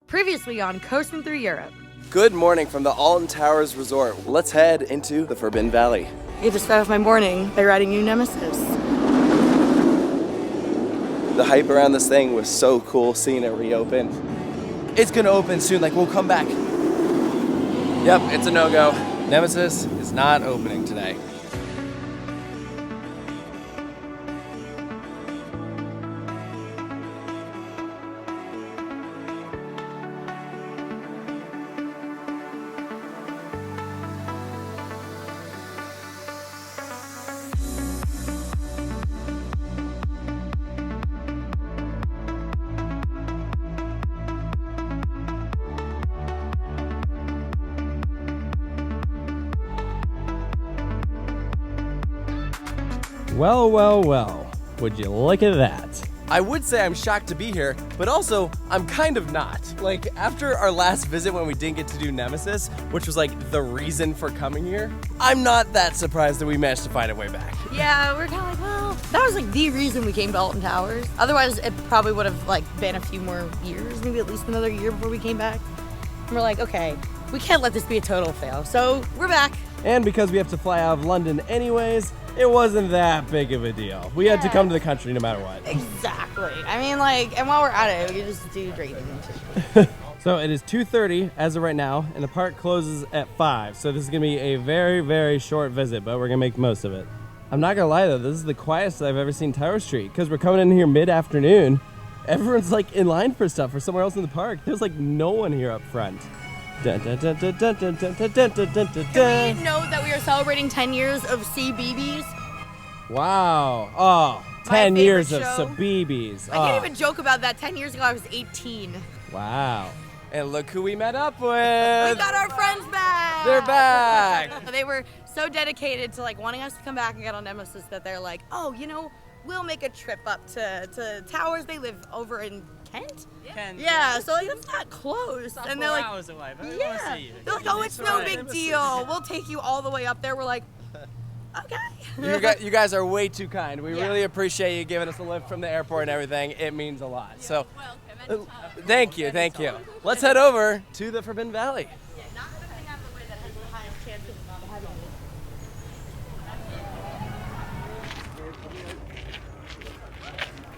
Previously on Coasting Through Europe. Good morning from the Alton Towers Resort. Let's head into the Forbidden Valley. I just started off my morning by riding new Nemesis. The hype around this thing was so cool seeing it reopen. It's gonna open soon, like we'll come back. Yep, it's a no-go. Nemesis is not opening today. Well, well, well. Would you look at that? I would say I'm shocked to be here, but also I'm kind of not. Like, after our last visit when we didn't get to do Nemesis, which was like the reason for coming here, I'm not that surprised that we managed to find a way back. Yeah, we're kind of like, well, that was like the reason we came to Alton Towers. Otherwise, it probably would have like been a few more years, maybe at least another year before we came back. And we're like, okay, we can't let this be a total fail. So we're back. And because we have to fly out of London anyways, it wasn't that big of a deal. We had to come to the country no matter what. Exactly. I mean, like, and while we're at it, we can just do great things. So it is 2:30 as of right now, and the park closes at 5. So this is gonna be a very, very short visit, but we're gonna make the most of it. I'm not gonna lie though, this is the quietest I've ever seen Tower Street, because we're coming in here mid-afternoon. Everyone's like in line for stuff or somewhere else in the park. There's like no one here up front. Dun, dun, dun, dun, dun, dun, dun, dun, dun, dun, dun. Can we note that we are celebrating 10 years of CBBS? Wow. Oh, 10 favorite years of show. CBBS. I can't even joke about that. 10 years ago, I was 18. Wow. And look who we met up with. We got our friends back. They're back. They were so dedicated to like wanting us to come back and get on Nemesis that they're like, oh, you know, we'll make a trip up to Towers. They live over in Kent? Kent. Yeah, so like that's not close. It's not and they're 4 like, hours away, but we yeah. want to see you. They're like, oh, it's no big deal. We'll take you all the way up there. We're like, okay. You guys are way too kind. We Yeah. really appreciate you giving us a lift from the airport and everything. It means a lot. So, Welcome. thank you. Let's head over to the Forbidden Valley. Yeah, not the thing out of the way that has the highest chance of not having it.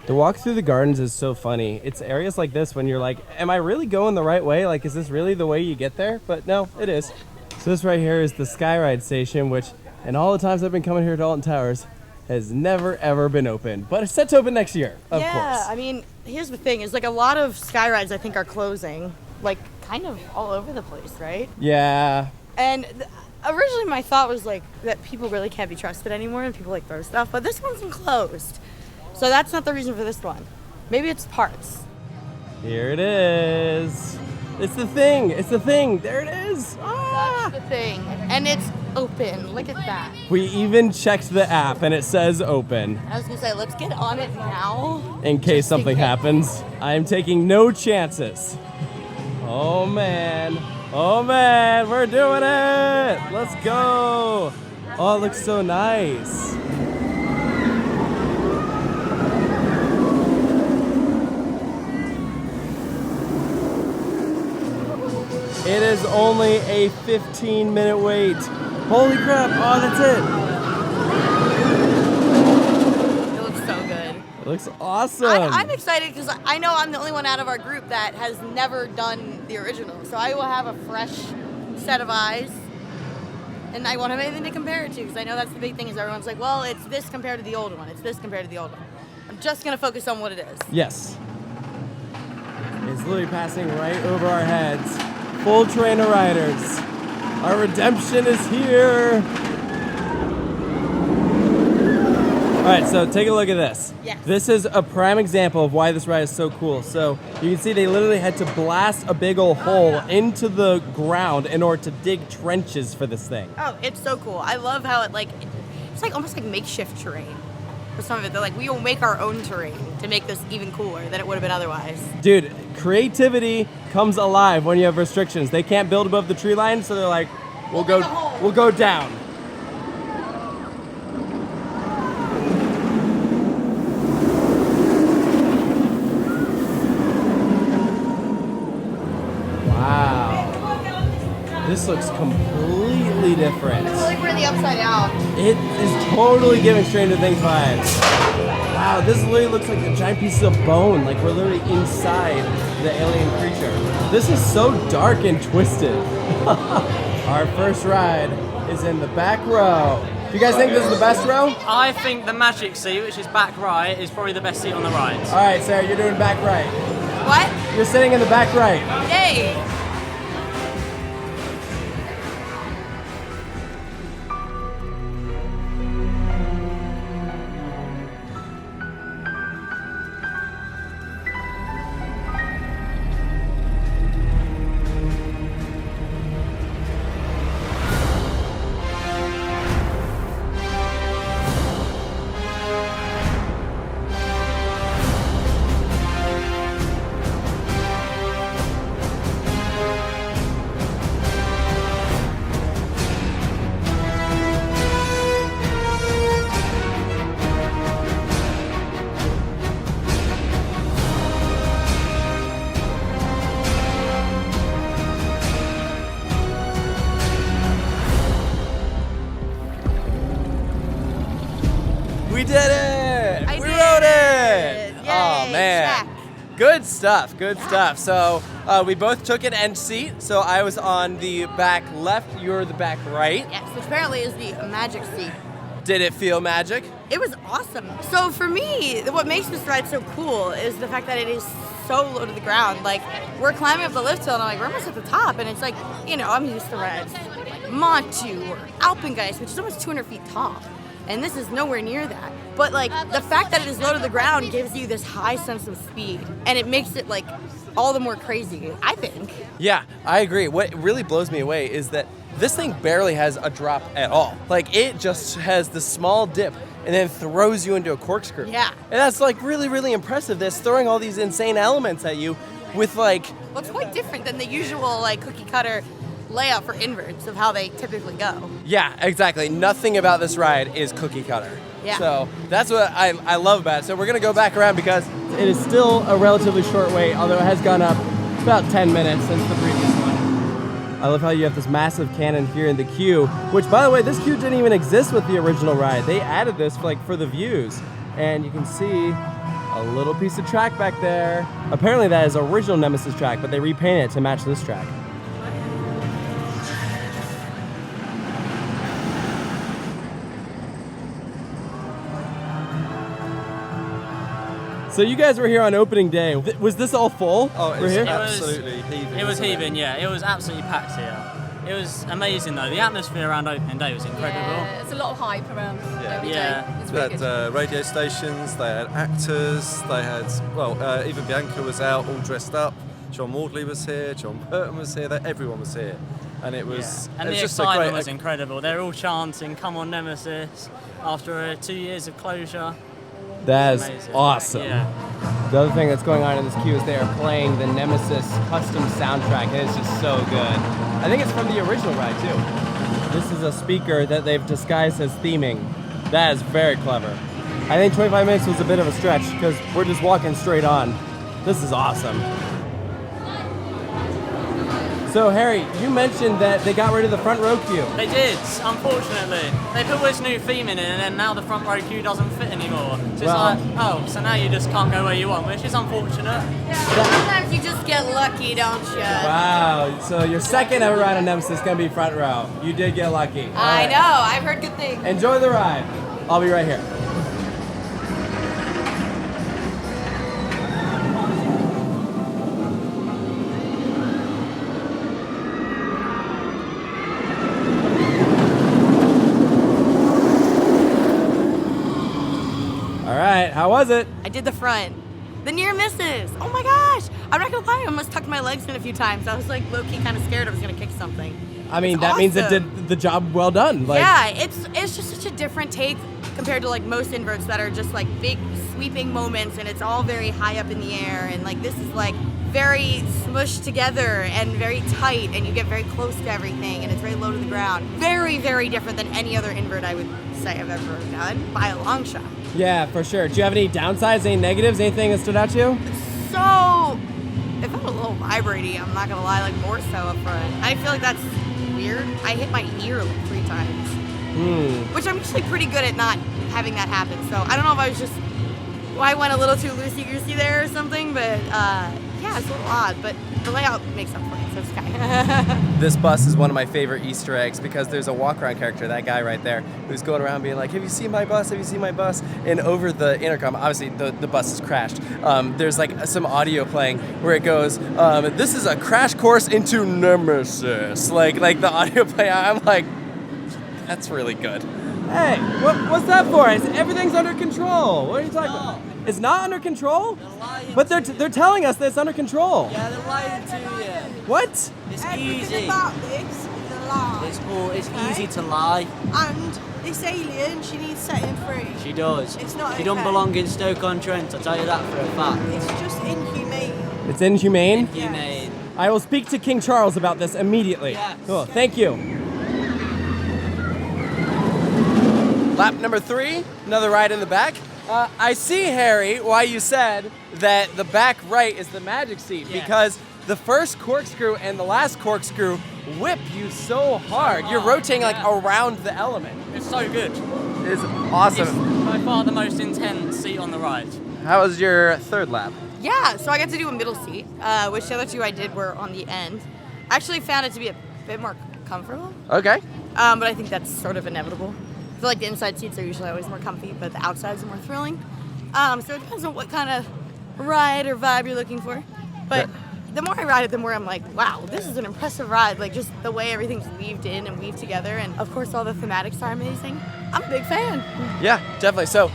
The walk through the gardens is so funny. It's areas like this when you're like, am I really going the right way? Like, is this really the way you get there? But no, it is. So this right here is the Skyride station, which in all the times I've been coming here to Alton Towers has never ever been open. But it's set to open next year, of Yeah, course. I mean, here's the thing, is like a lot of sky rides I think are closing, like kind of all over the place, right? Yeah. And originally my thought was like that people really can't be trusted anymore and people like throw stuff, but this one's enclosed. So that's not the reason for this one. Maybe it's parts. Here it is. It's the thing. It's the thing. There it is. Ah! That's the thing. And it's open. Look at that. We even checked the app and it says open. I was gonna say, let's get on it now. In case Just something in case. happens. I am taking no chances. Oh man. Oh man, we're doing it. Let's go. Oh, it looks so nice. It is only a 15-minute wait. Holy crap. Oh, that's it. It looks so good. It looks awesome. I'm excited because I know I'm the only one out of our group that has never done the original. So I will have a fresh set of eyes. And I won't have anything to compare it to because I know that's the big thing is everyone's like, well, it's this compared to the old one. It's this compared to the old one. I'm just going to focus on what it is. Yes. It's literally passing right over our heads. Full train of riders. Our redemption is here. All right, so take a look at this. Yes. This is a prime example of why this ride is so cool. So you can see they literally had to blast a big old hole into the ground in order to dig trenches for this thing. Oh, it's so cool. I love how it's like almost like makeshift terrain. For some of it, they're like, we will make our own terrain to make this even cooler than it would have been otherwise. Dude, creativity comes alive when you have restrictions. They can't build above the tree line, so they're like, we'll go down. Wow. This looks completely different. It's like we're in the upside down. It is totally giving Stranger Things vibes. Wow, this literally looks like a giant piece of bone. Like we're literally inside the alien creature. This is so dark and twisted. Our first ride is in the back row. Do you guys think this is the best row? I think the magic seat, which is back right, is probably the best seat on the ride. All right, Sarah, you're doing back right. What? You're sitting in the back right. Yay! We did it! I we did wrote it! it! Yay, Oh man. check. Good stuff, good stuff. So we both took an end seat. So I was on the back left, you were the back right. Yes, which apparently is the magic seat. Did it feel magic? It was awesome. So for me, what makes this ride so cool is the fact that it is so low to the ground. Like, we're climbing up the lift hill and I'm like, we're almost at the top. And it's like, you know, I'm used to rides like Montu or Alpengeist, which is almost 200 feet tall. And this is nowhere near that. But like, the fact that it is low to the ground gives you this high sense of speed. And it makes it like all the more crazy, I think. Yeah, I agree. What really blows me away is that this thing barely has a drop at all. Like, it just has the small dip and then throws you into a corkscrew. Yeah. And that's like really, really impressive. That's throwing all these insane elements at you with like... Well, it's quite different than the usual like cookie cutter layout for inverts of how they typically go. Yeah, exactly. Nothing about this ride is cookie cutter. Yeah. So that's what I love about it. So we're going to go back around because It is still a relatively short wait, although it has gone up about 10 minutes since the previous one. I love how you have this massive cannon here in the queue, which, by the way, this queue didn't even exist with the original ride. They added this for the views, and you can see a little piece of track back there. Apparently that is original Nemesis track, but they repainted it to match this track. So you guys were here on opening day. Was this all full? Oh, We're it's here? absolutely heaving. It was isn't heaving, yeah. It was absolutely packed here. It was amazing though. The atmosphere around opening day was incredible. Yeah, it's a lot of hype around every day. Yeah. It's They really had good. radio stations, they had actors, they had, well, even Bianca was out all dressed up. John Wardley was here, John Burton was here, everyone was here. And it was, And it was the just a excitement great... was incredible. They're all chanting, "Come on, Nemesis!" after 2 years of closure. That is Amazing. awesome. Yeah. The other thing that's going on in this queue is they are playing the Nemesis custom soundtrack, and it's just so good. I think it's from the original ride, too. This is a speaker that they've disguised as theming. That is very clever. I think 25 minutes was a bit of a stretch, because we're just walking straight on. This is awesome. So, Harry, you mentioned that they got rid of the front row queue. They did, unfortunately. They put this new theme in, and then now the front row queue doesn't fit anymore. So it's Well- like, oh, so now you just can't go where you want, which is unfortunate. Sometimes you just get lucky, don't you? Wow, so your second ever ride on Nemesis is going to be front row. You did get lucky. All I right. know, I've heard good things. Enjoy the ride. I'll be right here. All right, how was it? I did the front. The near misses. Oh my gosh. I'm not gonna lie, I almost tucked my legs in a few times. I was like low-key kind of scared I was gonna kick something. I mean, It's that means it awesome. did the job well done. Like, Yeah, it's just such a different take compared to like most inverts that are just like big sweeping moments and it's all very high up in the air and like this is like very smushed together and very tight and you get very close to everything and it's very low to the ground. Very, very different than any other invert I would say I've ever done by a long shot. Yeah, for sure. Do you have any downsides, any negatives, anything that stood out to you? So it felt a little little vibraty, I'm not gonna lie, like more so up front. I feel like that's weird. I hit my ear like 3 times. Which I'm usually pretty good at not having that happen. So I don't know if I was just, I went a little too loosey-goosey there or something, but yeah, it's a little odd, but the layout makes up for it, so it's okay. This bus is one of my favorite Easter eggs because there's a walk-around character, that guy right there, who's going around being like, have you seen my bus? Have you seen my bus? And over the intercom, obviously the bus has crashed. There's like some audio playing where it goes, this is a crash course into Nemesis. Like the audio play, I'm like, that's really good. Hey, what's that for? Everything's under control. What are you talking about? It's not under control? But they're telling us that it's under control. Yeah, they're lying to you. What? It's Everything easy. about this is a lie. It's easy to lie. And this alien, she needs setting free. She does. It's not She don't okay. belong in Stoke-on-Trent, I'll tell you that for a fact. It's just inhumane. It's inhumane? Humane. I will speak to King Charles about this immediately. Yes. Cool, thank you. Lap number 3, another ride in the back. I see, Harry, why you said that the back right is the magic seat, Yes. because the first corkscrew and the last corkscrew whip you so hard. You're rotating like around the element. It's so good. It's awesome. It's by far the most intense seat on the ride. How was your third lap? Yeah, so I got to do a middle seat, which the other 2 I did were on the end. I actually found it to be a bit more comfortable, Okay. but I think that's sort of inevitable. I feel like the inside seats are usually always more comfy, but the outsides are more thrilling. So it depends on what kind of ride or vibe you're looking for. But the more I ride it, the more I'm like, wow, this is an impressive ride. Like just the way everything's weaved in and weaved together. And of course, all the thematics are amazing. I'm a big fan. Yeah, definitely. So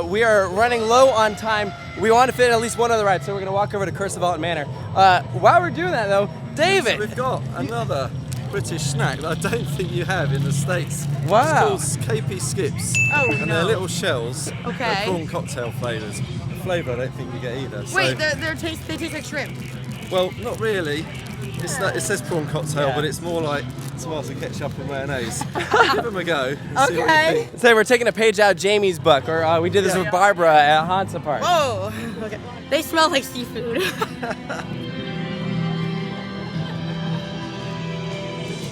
we are running low on time. We want to fit in at least one other ride, so we're going to walk over to Curse of Alton Manor. While we're doing that, though, David. We've got another British snack that I don't think you have in the States. Wow. It's called KP Skips. Oh, And no. they're little shells. Okay. They're prawn cocktail flavours. Flavour I don't think you get either. Wait, so, they taste like shrimp. well, not really. It's not, it says prawn cocktail, but it's more like tomatoes and ketchup and mayonnaise. Give them a go. And see what you Okay. think. So we're taking a page out of Jamie's book, or we did this with Barbara at Hansa Park. Whoa. Okay. They smell like seafood.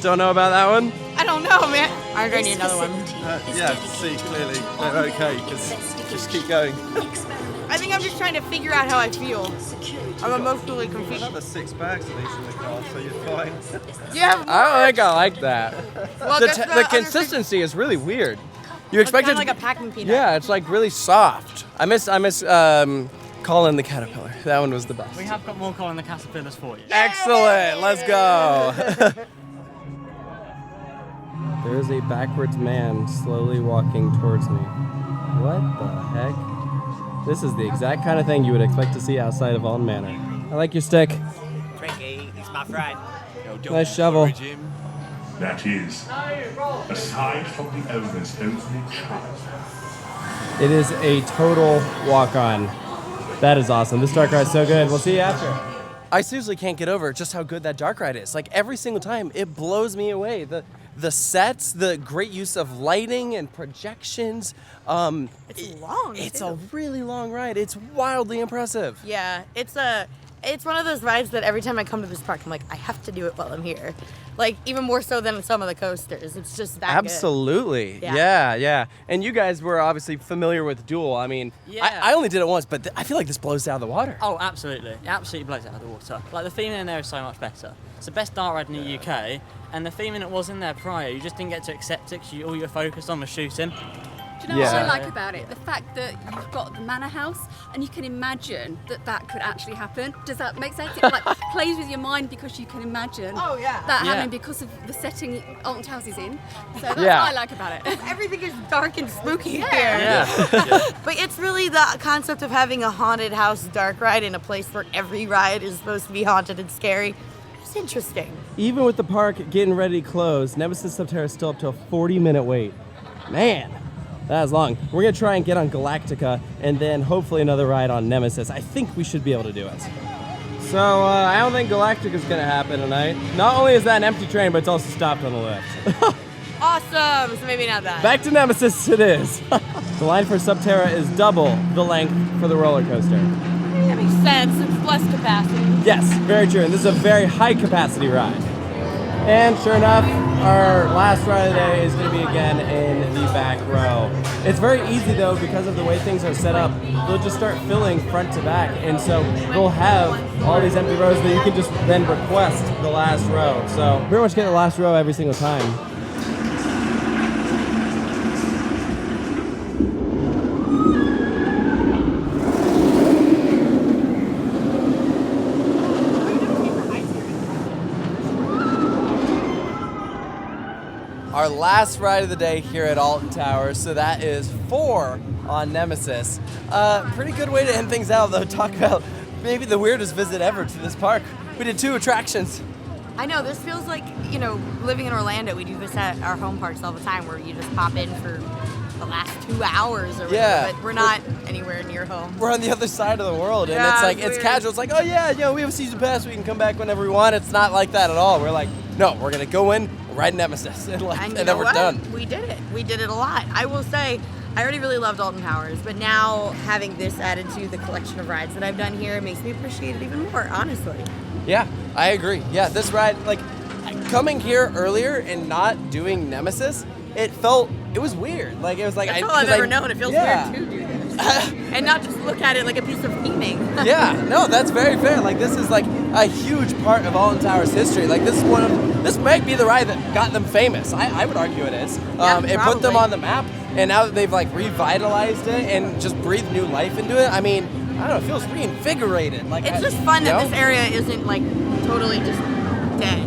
Don't know about that one? I don't know, man. I'm gonna need another one. Yeah, see, clearly they're okay, because just keep going. I think I'm just trying to figure out how I feel. I'm emotionally confused. Another 6 bags of these in the car, so you're fine. Yeah. I don't think I like that. Well, The, that's the other consistency is really weird. You It's expect kind it of to like a packing peanut. Yeah, it's like really soft. I miss Colin the Caterpillar. That one was the best. We have got more Colin the Caterpillars for you. Excellent. Let's go. There is a backwards man slowly walking towards me. What the heck? This is the exact kind of thing you would expect to see outside of Alton Manor. I like your stick. Tricky, he's my friend. Nice shovel. That is, aside from the owner's only child. It is a total walk-on. That is awesome. This dark ride is so good. We'll see you after. I seriously can't get over just how good that dark ride is. Like every single time, it blows me away. The sets, the great use of lighting and projections. It's long. It's too. a really long ride. It's wildly impressive. Yeah, it's one of those rides that every time I come to this park, I'm like, I have to do it while I'm here. Like even more so than some of the coasters. It's just that good. Absolutely. Yeah. Yeah. And you guys were obviously familiar with Duel. I mean, Yeah. I only did it once, but I feel like this blows out of the water. Oh, absolutely. It absolutely blows it out of the water. Like, the theming in there is so much better. It's the best dart ride in the UK, and the theming that was in there prior, you just didn't get to accept it because all you were focused on was shooting. Do you know what Yeah. I like about it? The fact that you've got the manor house and you can imagine that could actually happen. Does that make sense? It like plays with your mind because you can imagine Oh, yeah. that Yeah. happening because of the setting Alton Towers is in. So that's Yeah. what I like about it. Everything is dark and spooky here. Yeah. But it's really the concept of having a haunted house dark ride in a place where every ride is supposed to be haunted and scary. It's interesting. Even with the park getting ready to close, Nemesis Subterra is still up to a 40-minute wait. Man, that is long. We're going to try and get on Galactica and then hopefully another ride on Nemesis. I think we should be able to do it. So I don't think Galactica is going to happen tonight. Not only is that an empty train, but it's also stopped on the left. Awesome. So maybe not that. Back to Nemesis it is. The line for Subterra is double the length for the roller coaster. That makes sense. It's less capacity. Yes, very true. And this is a very high capacity ride. And sure enough, our last ride of the day is going to be again in the back row. It's very easy though because of the way things are set up. They'll just start filling front to back, and so they'll have all these empty rows that you can just then request the last row. So pretty much get the last row every single time. Our last ride of the day here at Alton Towers, so that is 4 on Nemesis. Pretty good way to end things out, though. Talk about maybe the weirdest visit ever to this park. We did 2 attractions. I know, this feels like, you know, living in Orlando, we do this at our home parks all the time where you just pop in for the last 2 hours or whatever, but we're not anywhere near home. We're on the other side of the world, and Yeah, it's like, it's it's weird. casual. It's like, oh yeah, you know, we have a season pass, we can come back whenever we want. It's not like that at all. We're like, no, we're gonna go in, ride Nemesis, and, like, And and then we're done. We did it. We did it a lot. I will say, I already really loved Alton Towers, but now having this added to the collection of rides that I've done here makes me appreciate it even more, honestly. Yeah, I agree. Yeah, this ride, like, coming here earlier and not doing Nemesis, it was weird. Like, it was like, That's all I've ever known. It feels weird to do this. And not just look at it like a piece of theming. Yeah, no, that's very fair. Like, this is like a huge part of Alton Towers history. Like, this might be the ride that got them famous. I would argue it is. It put them on the map, and now that they've like revitalized it and just breathed new life into it, I mean, I don't know, it feels reinvigorated. Like, It's just fun that this area isn't like totally just dead.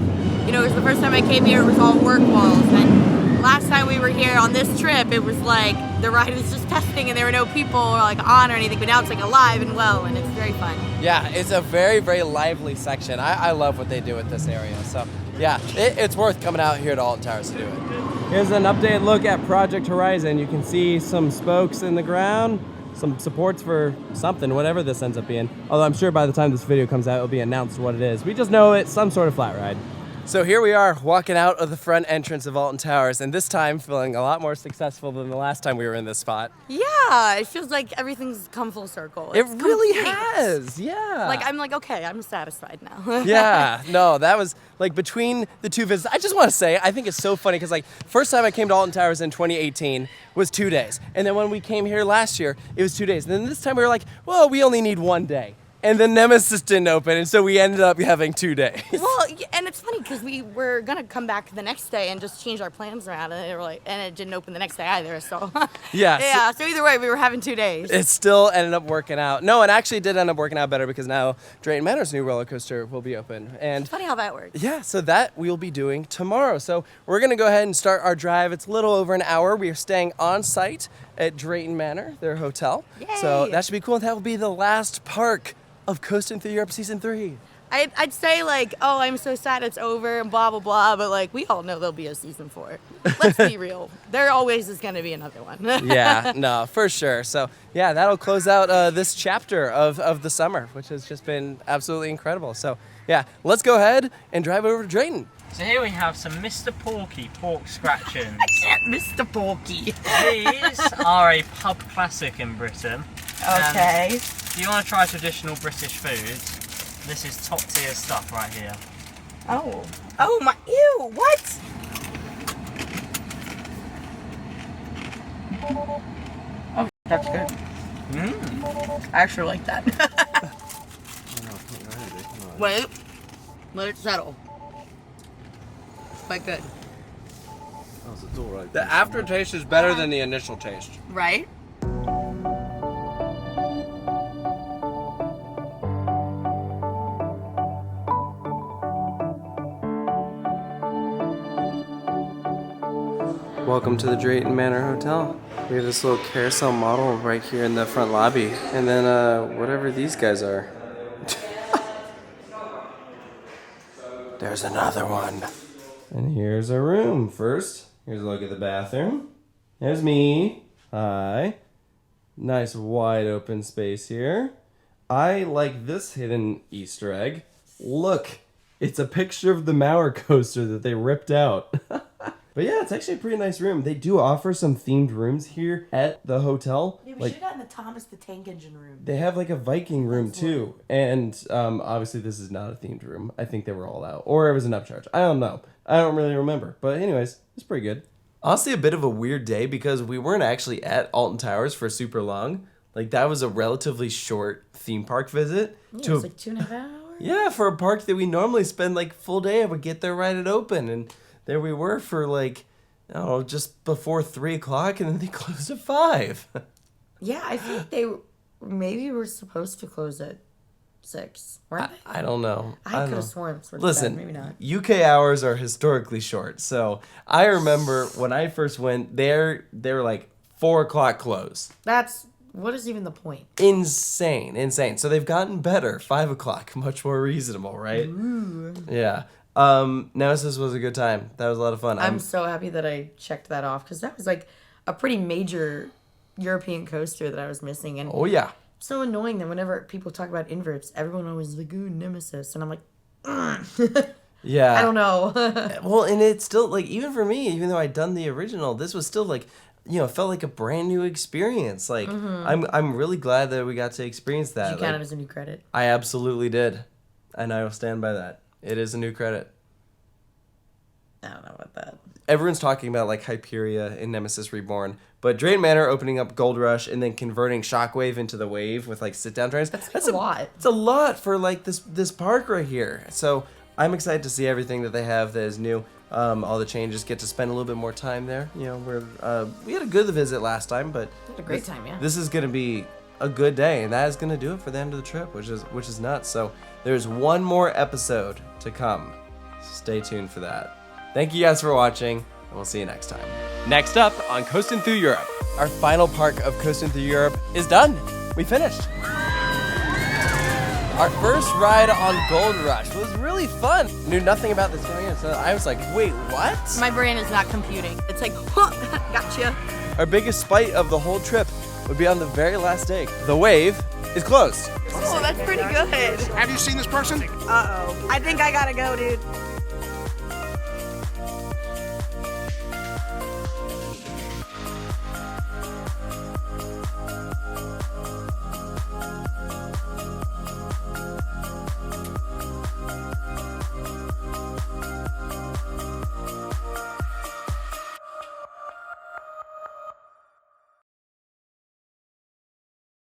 You know, it was the first time I came here, it was all work walls. And last time we were here on this trip, it was like the ride was just testing and there were no people like on or anything, but now it's like alive and well, and it's very fun. Yeah, it's a very, very lively section. I love what they do with this area. So yeah, it's worth coming out here to Alton Towers to do it. Here's an updated look at Project Horizon. You can see some spokes in the ground, some supports for something, whatever this ends up being. Although I'm sure by the time this video comes out, it'll be announced what it is. We just know it's some sort of flat ride. So here we are walking out of the front entrance of Alton Towers, and this time feeling a lot more successful than the last time we were in this spot. Yeah, it feels like everything's come full circle. It It's really complete. has, yeah. Like, I'm like, okay, I'm satisfied now. Yeah, no, that was like between the 2 visits. I just want to say, I think it's so funny because like first time I came to Alton Towers in 2018 was 2 days. And then when we came here last year, it was 2 days. And then this time we were like, well, we only need 1 day. And then Nemesis didn't open, and so we ended up having 2 days. Well, and it's funny because we were gonna come back the next day and just change our plans around, and they were like, and it didn't open the next day either. So Yeah, yeah. So either way, we were having 2 days. It still ended up working out. No, it actually did end up working out better because now Drayton Manor's new roller coaster will be open. And It's funny how that works. yeah, so that we'll be doing tomorrow. So we're gonna go ahead and start our drive. It's a little over an hour. We are staying on site at Drayton Manor, their hotel. So Yay. that should be cool. And that will be the last park of Coasting Through Europe Season 3. I'd say like, oh, I'm so sad it's over and blah blah blah, but like we all know there'll be a season 4. Let's be real. There always is gonna be another one. Yeah, no, for sure. So yeah, that'll close out this chapter of the summer, which has just been absolutely incredible. So yeah, let's go ahead and drive over to Drayton. So here we have some Mr. Porky pork scratchings. Mr. Porky. These are a pub classic in Britain. Okay. And if you want to try traditional British foods, this is top tier stuff right here. Oh. Oh my, ew, what? Oh, that's good. I actually like that. Wait, let it settle. Quite good. Oh, there's a door open. The aftertaste is better than the initial taste. Right? Welcome to the Drayton Manor Hotel. We have this little carousel model right here in the front lobby. And then whatever these guys are. There's another one. And here's our room. First, here's a look at the bathroom. There's me. Hi. Nice wide open space here. I like this hidden Easter egg. Look, it's a picture of the Mauer coaster that they ripped out. But yeah, it's actually a pretty nice room. They do offer some themed rooms here at the hotel. Yeah, We Like should have gotten the Thomas the Tank Engine room. they have like a Viking room too, and obviously this is not a themed room. I think they were all out, or it was an upcharge. I don't know. I don't really remember. But anyways, it's pretty good. Honestly, a bit of a weird day because we weren't actually at Alton Towers for super long. Like, that was a relatively short theme park visit. Yeah, it was like 2.5 hours. Yeah, for a park that we normally spend like full day, I would get there right at open. And there we were for like, I don't know, just before 3 o'clock, and then they closed at 5. Yeah, I think they maybe were supposed to close at 6, weren't they? I don't know. I could know. have sworn. Listen, maybe not. UK hours are historically short. So I remember when I first went there, they were like 4 o'clock close. What is even the point? Insane. So they've gotten better. 5 o'clock, much more reasonable, right? Ooh. Yeah. Nemesis was a good time. That was a lot of fun. I'm so happy that I checked that off because that was like a pretty major European coaster that I was missing. And Oh yeah. so annoying that whenever people talk about inverts, everyone always is like, ooh, Nemesis. And I'm like, Yeah. I don't know. Well, and it's still like, even for me, even though I'd done the original, this was still like, you know, felt like a brand new experience. Like, I'm really glad that we got to experience that. Did you count Like, it as a new credit? I absolutely did, and I will stand by that. It is a new credit. I don't know about that. Everyone's talking about like Hyperia in Nemesis Reborn, but Drayton Manor opening up Gold Rush and then converting Shockwave into the Wave with like sit-down trains. That's a lot. It's a lot for like this park right here. So I'm excited to see everything that they have that is new. All the changes, get to spend a little bit more time there. You know, we had a good visit last time, but A great time, yeah. this is gonna be a good day, and that is gonna do it for the end of the trip, which is nuts. So there's one more episode to come. Stay tuned for that. Thank you guys for watching, and we'll see you next time. Next up on Coastin' Through Europe, our final park of Coastin' Through Europe is done. We finished. Our first ride on Gold Rush was really fun. Knew nothing about this going in, so I was like, wait, what? My brain is not computing. It's like, huh, gotcha. Our biggest spite of the whole trip would be on the very last day. The Wave is closed. Oh, that's pretty good. Have you seen this person? Uh-oh. I think I gotta go, dude.